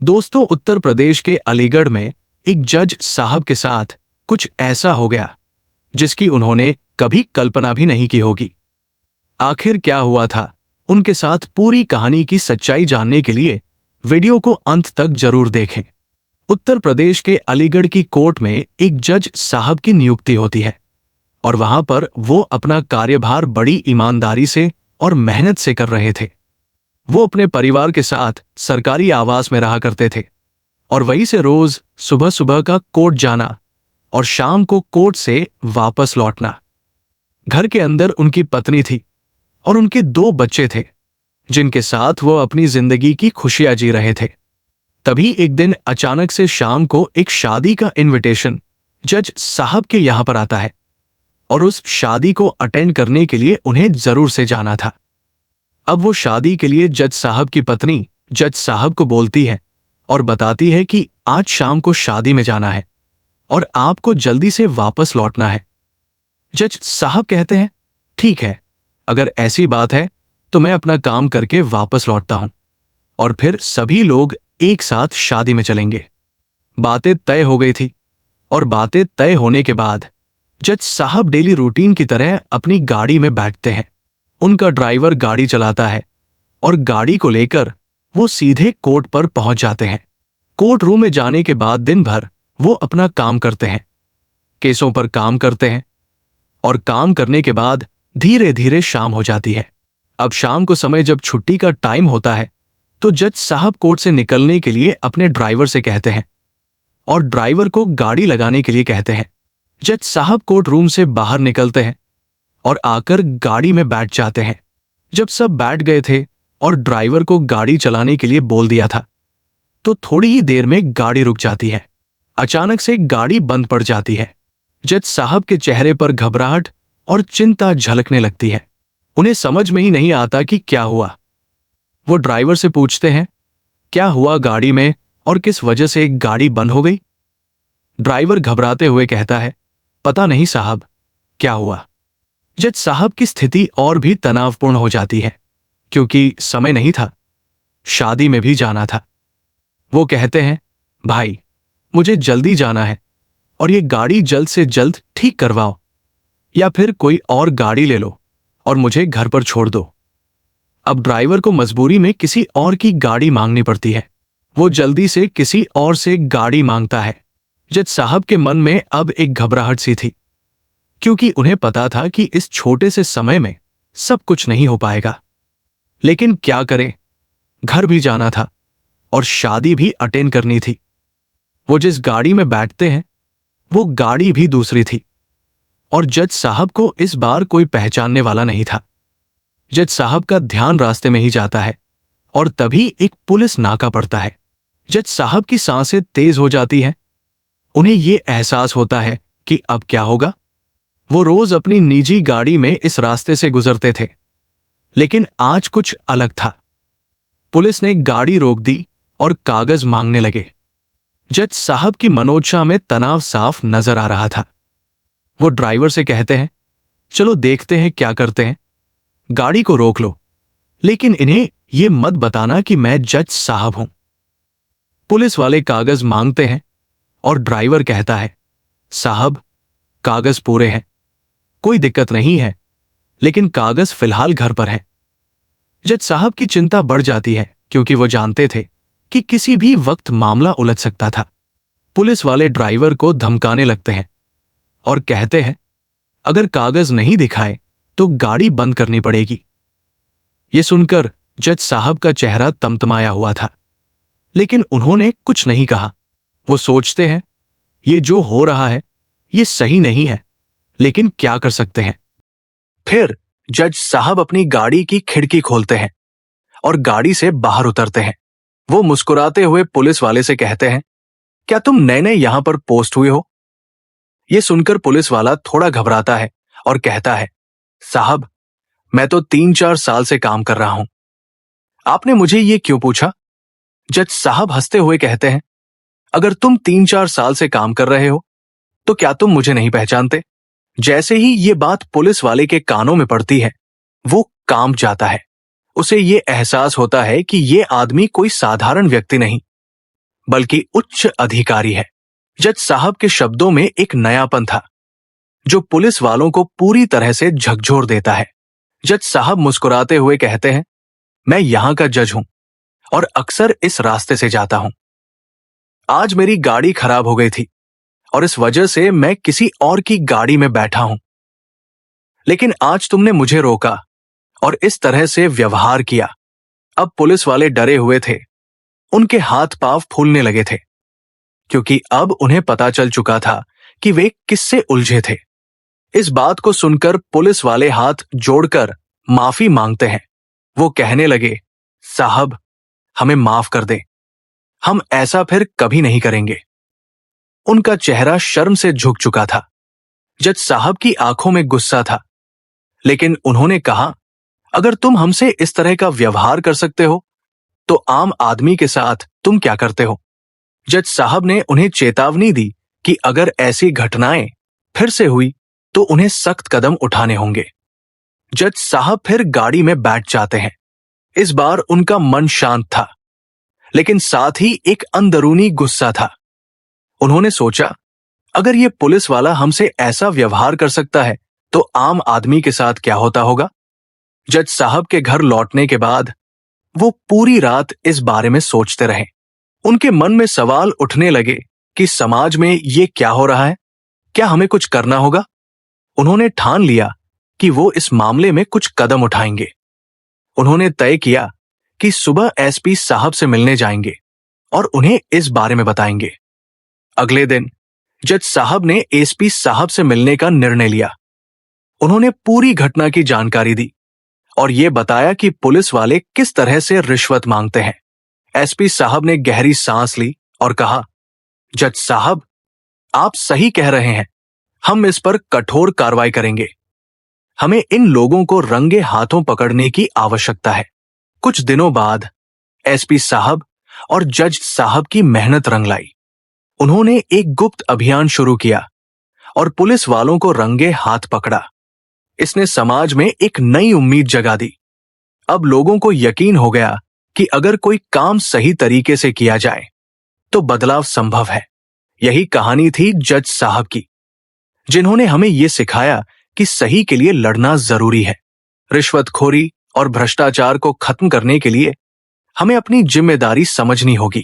दोस्तों, उत्तर प्रदेश के अलीगढ़ में एक जज साहब के साथ कुछ ऐसा हो गया जिसकी उन्होंने कभी कल्पना भी नहीं की होगी। आखिर क्या हुआ था उनके साथ, पूरी कहानी की सच्चाई जानने के लिए वीडियो को अंत तक जरूर देखें। उत्तर प्रदेश के अलीगढ़ की कोर्ट में एक जज साहब की नियुक्ति होती है और वहां पर वो अपना कार्यभार बड़ी ईमानदारी से और मेहनत से कर रहे थे। वो अपने परिवार के साथ सरकारी आवास में रहा करते थे और वहीं से रोज सुबह सुबह का कोर्ट जाना और शाम को कोर्ट से वापस लौटना। घर के अंदर उनकी पत्नी थी और उनके 2 बच्चे थे जिनके साथ वो अपनी जिंदगी की खुशियां जी रहे थे। तभी एक दिन अचानक से शाम को एक शादी का इनविटेशन जज साहब के यहां पर आता है और उस शादी को अटेंड करने के लिए उन्हें जरूर से जाना था। अब वो शादी के लिए जज साहब की पत्नी जज साहब को बोलती है और बताती है कि आज शाम को शादी में जाना है और आपको जल्दी से वापस लौटना है। जज साहब कहते हैं, ठीक है, अगर ऐसी बात है तो मैं अपना काम करके वापस लौटता हूं। और फिर सभी लोग एक साथ शादी में चलेंगे। बातें तय हो गई थी और बातें तय होने के बाद जज साहब डेली रूटीन की तरह अपनी गाड़ी में बैठते हैं। उनका ड्राइवर गाड़ी चलाता है और गाड़ी को लेकर वो सीधे कोर्ट पर पहुंच जाते हैं। कोर्ट रूम में जाने के बाद दिन भर वो अपना काम करते हैं, केसों पर काम करते हैं और काम करने के बाद धीरे धीरे शाम हो जाती है। अब शाम को समय जब छुट्टी का टाइम होता है तो जज साहब कोर्ट से निकलने के लिए अपने ड्राइवर से कहते हैं और ड्राइवर को गाड़ी लगाने के लिए कहते हैं। जज साहब कोर्ट रूम से बाहर निकलते हैं और आकर गाड़ी में बैठ जाते हैं। जब सब बैठ गए थे और ड्राइवर को गाड़ी चलाने के लिए बोल दिया था तो थोड़ी ही देर में गाड़ी रुक जाती है। अचानक से गाड़ी बंद पड़ जाती है। जज साहब के चेहरे पर घबराहट और चिंता झलकने लगती है। उन्हें समझ में ही नहीं आता कि क्या हुआ। वो ड्राइवर से पूछते हैं, क्या हुआ गाड़ी में और किस वजह से गाड़ी बंद हो गई? ड्राइवर घबराते हुए कहता है, पता नहीं साहब, क्या हुआ। जज साहब की स्थिति और भी तनावपूर्ण हो जाती है क्योंकि समय नहीं था, शादी में भी जाना था। वो कहते हैं, भाई, मुझे जल्दी जाना है और ये गाड़ी जल्द से जल्द ठीक करवाओ या फिर कोई और गाड़ी ले लो और मुझे घर पर छोड़ दो। अब ड्राइवर को मजबूरी में किसी और की गाड़ी मांगनी पड़ती है। वो जल्दी से किसी और से गाड़ी मांगता है। जज साहब के मन में अब एक घबराहट सी थी क्योंकि उन्हें पता था कि इस छोटे से समय में सब कुछ नहीं हो पाएगा। लेकिन क्या करें, घर भी जाना था और शादी भी अटेंड करनी थी। वो जिस गाड़ी में बैठते हैं वो गाड़ी भी दूसरी थी और जज साहब को इस बार कोई पहचानने वाला नहीं था। जज साहब का ध्यान रास्ते में ही जाता है और तभी एक पुलिस नाका पड़ता है। जज साहब की सांसें तेज हो जाती हैं। उन्हें यह एहसास होता है कि अब क्या होगा। वो रोज अपनी निजी गाड़ी में इस रास्ते से गुजरते थे, लेकिन आज कुछ अलग था। पुलिस ने गाड़ी रोक दी और कागज मांगने लगे। जज साहब की मनोदशा में तनाव साफ नजर आ रहा था। वो ड्राइवर से कहते हैं, चलो देखते हैं क्या करते हैं, गाड़ी को रोक लो, लेकिन इन्हें यह मत बताना कि मैं जज साहब हूं। पुलिस वाले कागज मांगते हैं और ड्राइवर कहता है, साहब, कागज पूरे हैं, कोई दिक्कत नहीं है, लेकिन कागज फिलहाल घर पर है। जज साहब की चिंता बढ़ जाती है क्योंकि वो जानते थे कि किसी भी वक्त मामला उलझ सकता था। पुलिस वाले ड्राइवर को धमकाने लगते हैं और कहते हैं, अगर कागज नहीं दिखाए तो गाड़ी बंद करनी पड़ेगी। ये सुनकर जज साहब का चेहरा तमतमाया हुआ था, लेकिन उन्होंने कुछ नहीं कहा। वो सोचते हैं, ये जो हो रहा है ये सही नहीं है, लेकिन क्या कर सकते हैं। फिर जज साहब अपनी गाड़ी की खिड़की खोलते हैं और गाड़ी से बाहर उतरते हैं। वो मुस्कुराते हुए पुलिस वाले से कहते हैं, क्या तुम नए नए यहां पर पोस्ट हुए हो? ये सुनकर पुलिस वाला थोड़ा घबराता है और कहता है, साहब, मैं तो 3-4 साल से काम कर रहा हूं। आपने मुझे ये क्यों पूछा? जज साहब हंसते हुए कहते हैं, अगर तुम 3-4 साल से काम कर रहे हो तो क्या तुम मुझे नहीं पहचानते? जैसे ही ये बात पुलिस वाले के कानों में पड़ती है वो कांप जाता है। उसे ये एहसास होता है कि ये आदमी कोई साधारण व्यक्ति नहीं, बल्कि उच्च अधिकारी है। जज साहब के शब्दों में एक नयापन था जो पुलिस वालों को पूरी तरह से झकझोर देता है। जज साहब मुस्कुराते हुए कहते हैं, मैं यहां का जज हूं और अक्सर इस रास्ते से जाता हूं। आज मेरी गाड़ी खराब हो गई थी और इस वजह से मैं किसी और की गाड़ी में बैठा हूं, लेकिन आज तुमने मुझे रोका और इस तरह से व्यवहार किया। अब पुलिस वाले डरे हुए थे, उनके हाथ पांव फूलने लगे थे, क्योंकि अब उन्हें पता चल चुका था कि वे किससे उलझे थे। इस बात को सुनकर पुलिस वाले हाथ जोड़कर माफी मांगते हैं। वो कहने लगे, साहब हमें माफ कर दे, हम ऐसा फिर कभी नहीं करेंगे। उनका चेहरा शर्म से झुक चुका था। जज साहब की आंखों में गुस्सा था, लेकिन उन्होंने कहा, अगर तुम हमसे इस तरह का व्यवहार कर सकते हो तो आम आदमी के साथ तुम क्या करते हो। जज साहब ने उन्हें चेतावनी दी कि अगर ऐसी घटनाएं फिर से हुई तो उन्हें सख्त कदम उठाने होंगे। जज साहब फिर गाड़ी में बैठ जाते हैं। इस बार उनका मन शांत था, लेकिन साथ ही एक अंदरूनी गुस्सा था। उन्होंने सोचा, अगर ये पुलिस वाला हमसे ऐसा व्यवहार कर सकता है तो आम आदमी के साथ क्या होता होगा। जज साहब के घर लौटने के बाद वो पूरी रात इस बारे में सोचते रहे। उनके मन में सवाल उठने लगे कि समाज में ये क्या हो रहा है, क्या हमें कुछ करना होगा। उन्होंने ठान लिया कि वो इस मामले में कुछ कदम उठाएंगे। उन्होंने तय किया कि सुबह एसपी साहब से मिलने जाएंगे और उन्हें इस बारे में बताएंगे। अगले दिन जज साहब ने एसपी साहब से मिलने का निर्णय लिया। उन्होंने पूरी घटना की जानकारी दी और ये बताया कि पुलिस वाले किस तरह से रिश्वत मांगते हैं। एसपी साहब ने गहरी सांस ली और कहा, जज साहब आप सही कह रहे हैं, हम इस पर कठोर कार्रवाई करेंगे। हमें इन लोगों को रंगे हाथों पकड़ने की आवश्यकता है। कुछ दिनों बाद एसपी साहब और जज साहब की मेहनत रंग लाई। उन्होंने एक गुप्त अभियान शुरू किया और पुलिस वालों को रंगे हाथ पकड़ा। इसने समाज में एक नई उम्मीद जगा दी। अब लोगों को यकीन हो गया कि अगर कोई काम सही तरीके से किया जाए तो बदलाव संभव है। यही कहानी थी जज साहब की, जिन्होंने हमें यह सिखाया कि सही के लिए लड़ना जरूरी है। रिश्वतखोरी और भ्रष्टाचार को खत्म करने के लिए हमें अपनी जिम्मेदारी समझनी होगी।